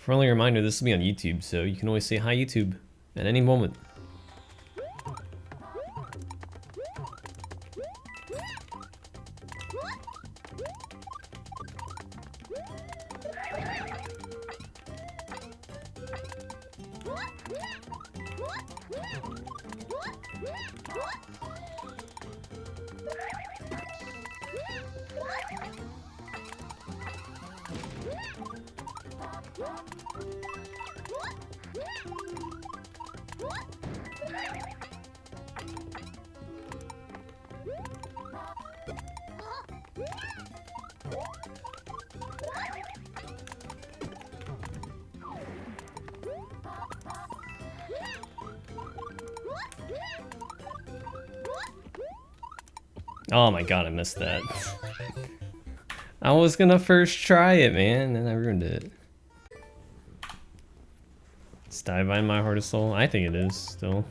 Friendly reminder, this will be on YouTube, so you can always say hi YouTube at any moment. Oh my god, I missed that. I was gonna first try it, man, and I ruined it. Is Divine my hardest soul? I think it is, still.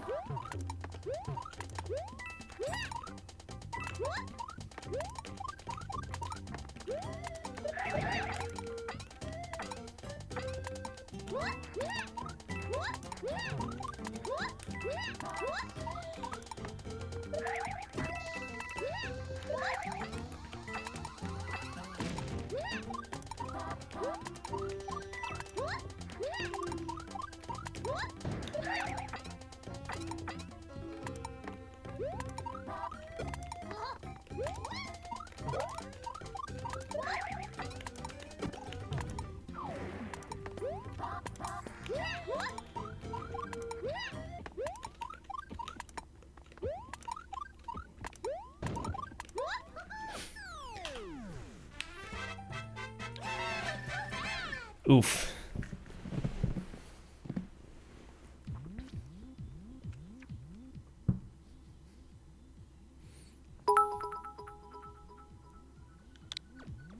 Oof.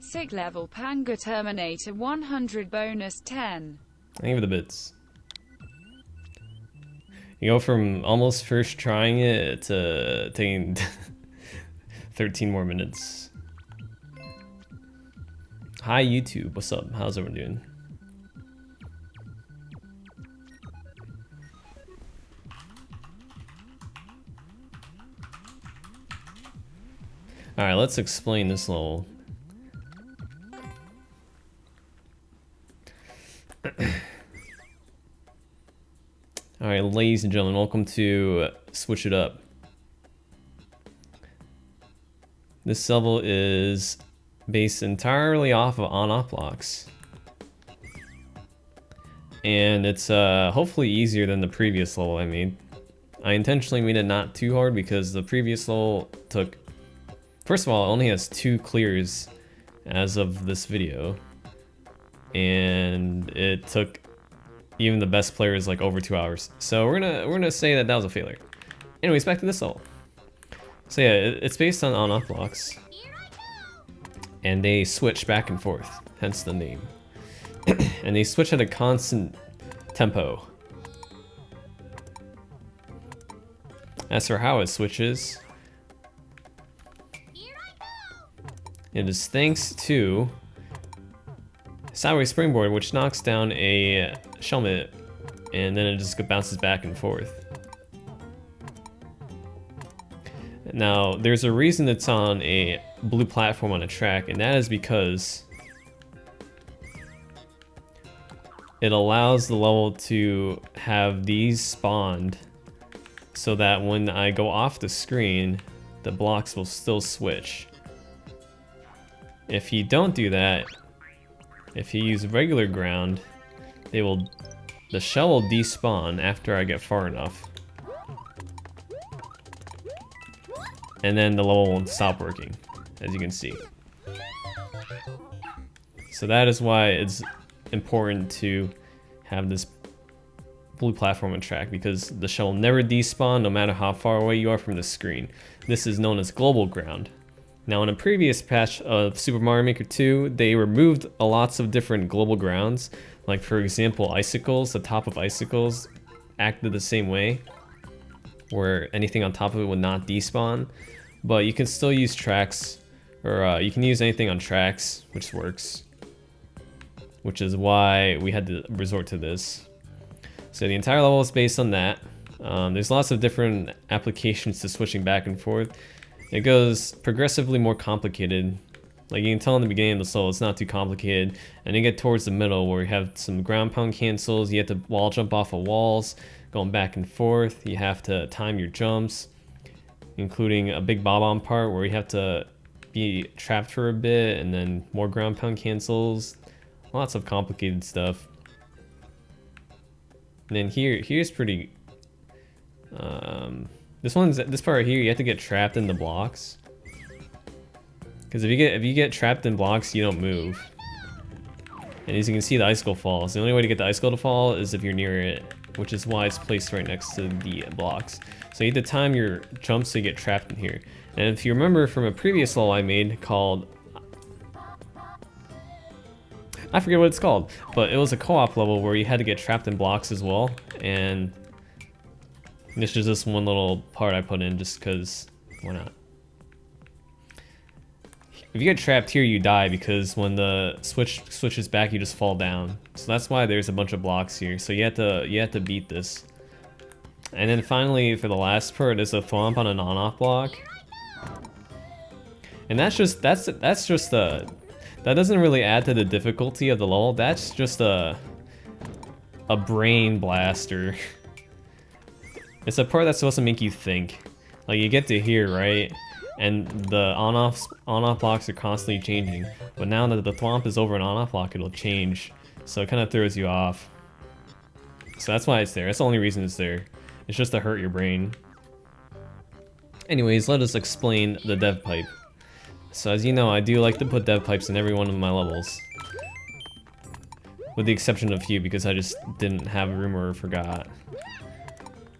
SIG level Panga Terminator 100 bonus 10. Think of the bits. You go from almost first trying it to taking 13 more minutes. Hi YouTube, what's up? How's everyone doing? Alright, let's explain this level. Alright, ladies and gentlemen, welcome to Switch It Up. This level is based entirely off of on-off blocks. And it's hopefully easier than the previous level I made. I intentionally made it not too hard because the previous level took... First of all, it only has 2 clears as of this video. And it took even the best players like over 2 hours. So we're gonna say that that was a failure. Anyways, back to this level. So yeah, it's based on on-off blocks. And they switch back and forth, hence the name. And they switch at a constant tempo. As for how it switches, it is thanks to sideways springboard, which knocks down a helmet, and then it just bounces back and forth. Now, there's a reason it's on a blue platform on a track, and that is because it allows the level to have these spawned so that when I go off the screen, the blocks will still switch. If you don't do that, if you use regular ground, the shell will despawn after I get far enough. And then the level won't stop working, as you can see. So that is why it's important to have this blue platform and track, because the shell will never despawn no matter how far away you are from the screen. This is known as global ground. Now in a previous patch of Super Mario Maker 2, they removed lots of different global grounds. Like for example, icicles, the top of icicles acted the same way, where anything on top of it would not despawn. But you can still use tracks, or you can use anything on tracks, which works. which is why we had to resort to this. So the entire level is based on that. There's lots of different applications to switching back and forth. It goes progressively more complicated. Like you can tell in the beginning of the level, it's not too complicated. And you get towards the middle where you have some ground pound cancels. You have to wall jump off of walls, going back and forth. You have to time your jumps, including a big bob-on part where you have to be trapped for a bit, and then more ground pound cancels. Lots of complicated stuff. And then here's pretty. This part right here, you have to get trapped in the blocks. Because if you get trapped in blocks, you don't move. And as you can see, the icicle falls. The only way to get the icicle to fall is if you're near it, which is why it's placed right next to the blocks. So you have to time your jumps to get trapped in here. And if you remember from a previous level I made called, I forget what it's called, but it was a co-op level where you had to get trapped in blocks as well. And this is just one little part I put in just because, why not? If you get trapped here, you die because when the switch switches back, you just fall down. So that's why there's a bunch of blocks here. So you have to beat this. And then finally, for the last part, is a thwomp on an on-off block. And that doesn't really add to the difficulty of the level. That's just a brain blaster. It's a part that's supposed to make you think. Like you get to here, right? And the on-off blocks are constantly changing. But now that the thwomp is over an on-off block, it'll change. So it kind of throws you off. So that's why it's there. That's the only reason it's there. It's just to hurt your brain. Anyways, let us explain the dev pipe. So as you know, I do like to put dev pipes in every one of my levels. With the exception of a few, because I just didn't have room or forgot.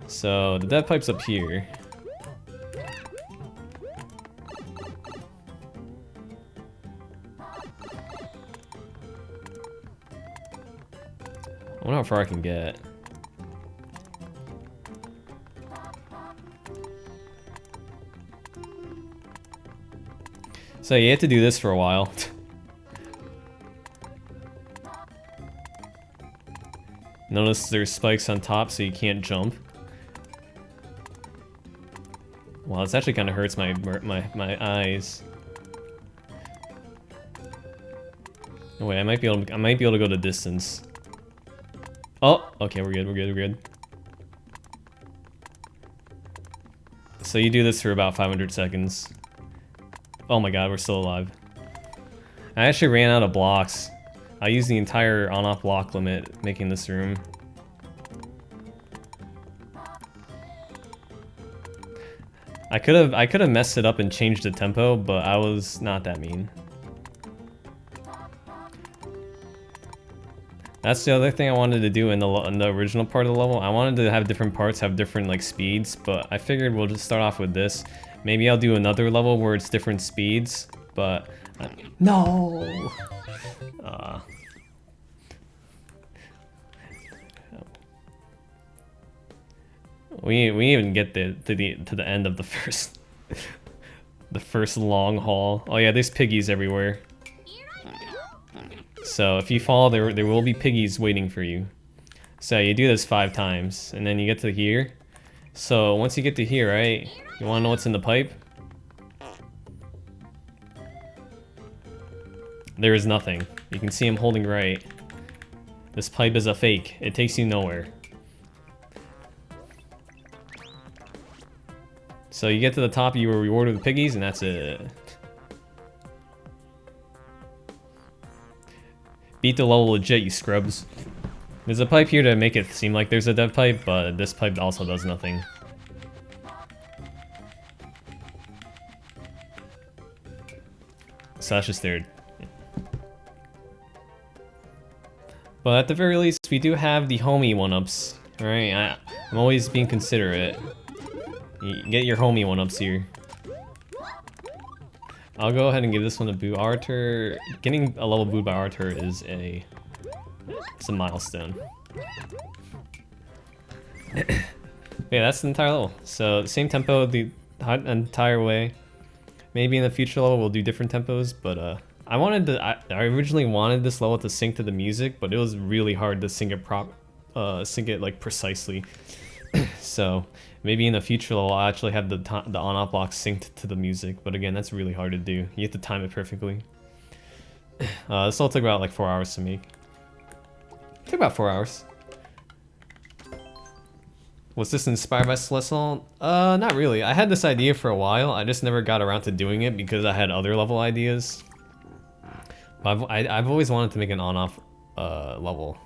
So the dev pipe's up here. I wonder how far I can get. So you have to do this for a while. Notice there's spikes on top so you can't jump. Wow, this actually kind of hurts my eyes. Oh wait, I might be able to go the distance. Oh, okay, we're good. So you do this for about 500 seconds. Oh my god, we're still alive. I actually ran out of blocks. I used the entire on-off block limit making this room. I could have messed it up and changed the tempo, but I was not that mean. That's the other thing I wanted to do in the original part of the level. I wanted to have different parts have different like speeds, but I figured we'll just start off with this. Maybe I'll do another level where it's different speeds, but no. We even get to the end of the first long haul. Oh yeah, there's piggies everywhere. So if you fall, there will be piggies waiting for you. So you do this 5 times, and then you get to here. So once you get to here, right? You want to know what's in the pipe? There is nothing. You can see I'm holding right. This pipe is a fake. It takes you nowhere. So you get to the top, you were rewarded with piggies, and that's it. Beat the level legit, you scrubs. There's a pipe here to make it seem like there's a dev pipe, but this pipe also does nothing. So that's just there. But at the very least, we do have the homie 1-ups. Alright, I'm always being considerate. You get your homie 1-ups here. I'll go ahead and give this one a boot. Arthur, getting a level boot by Arthur is it's a milestone. Yeah, that's the entire level. So same tempo the entire way. Maybe in the future level we'll do different tempos, but I originally wanted this level to sync to the music, but it was really hard to sync it like precisely. So maybe in a future level I'll actually have the on-off block synced to the music, but again, that's really hard to do. You have to time it perfectly. This all took about like 4 hours to make. Took about 4 hours. Was this inspired by Celestial? Not really. I had this idea for a while. I just never got around to doing it because I had other level ideas. But I've always wanted to make an on-off level.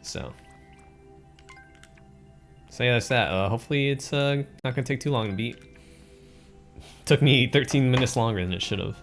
So yeah, that's that. Hopefully it's not gonna take too long to beat. Took me 13 minutes longer than it should have.